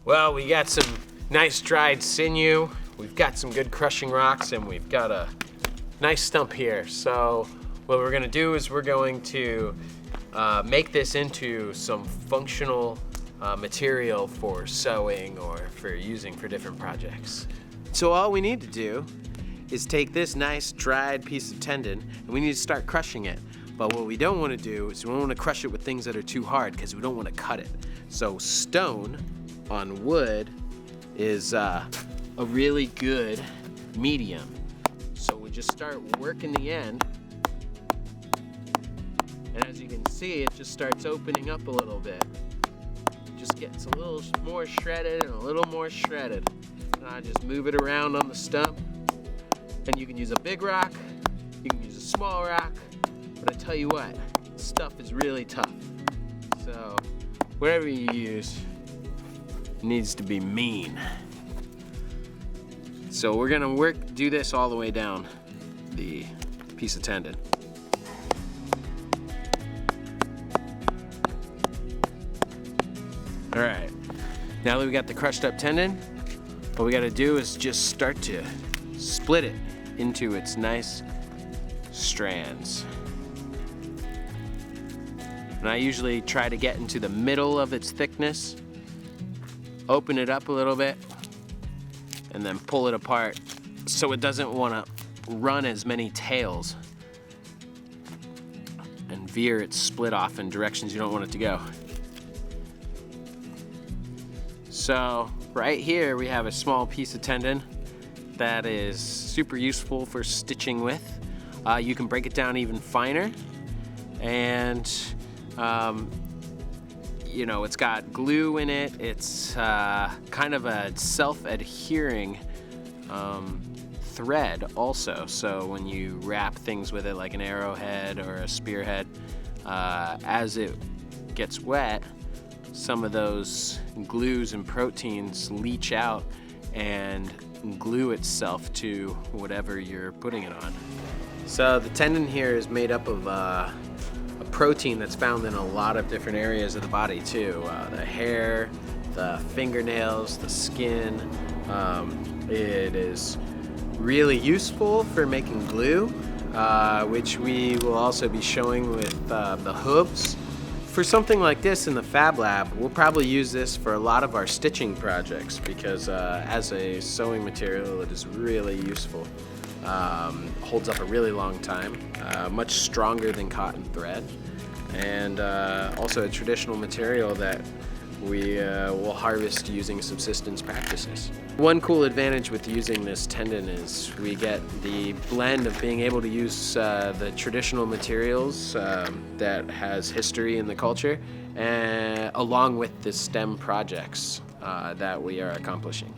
Well, we got some nice dried sinew, we've got some good crushing rocks, and we've got a nice stump here. So what we're gonna do is we're going to make this into some functional material for sewing or for using for different projects. So all we need to do is take this nice dried piece of tendon and we need to start crushing it. But what we don't want to do is we don't want to crush it with things that are too hard because we don't want to cut it. So stone on wood is a really good medium. So we just start working the end, and as you can see, it just starts opening up a little bit. It just gets a little more shredded and a little more shredded. And I just move it around on the stump, and you can use a big rock, you can use a small rock, but I tell you what, stuff is really tough. So whatever you use needs to be mean. So we're gonna do this all the way down the piece of tendon. All right, now that we got the crushed up tendon, what we gotta do is just start to split it into its nice strands. And I usually try to get into the middle of its thickness, open it up a little bit, and then pull it apart so it doesn't want to run as many tails and veer its split off in directions you don't want it to go. So right here we have a small piece of tendon that is super useful for stitching with. You can break it down even finer, and you know, it's got glue in it. It's kind of a self-adhering thread also. So when you wrap things with it, like an arrowhead or a spearhead, as it gets wet, some of those glues and proteins leach out and glue itself to whatever you're putting it on. So the tendon here is made up of a protein that's found in a lot of different areas of the body too. The hair, the fingernails, the skin. It is really useful for making glue, which we will also be showing with the hooves. For something like this in the Fab Lab, we'll probably use this for a lot of our stitching projects because as a sewing material, it is really useful. Holds up a really long time, much stronger than cotton thread, and also a traditional material that we will harvest using subsistence practices. One cool advantage with using this tendon is we get the blend of being able to use the traditional materials that has history in the culture, along with the STEM projects that we are accomplishing.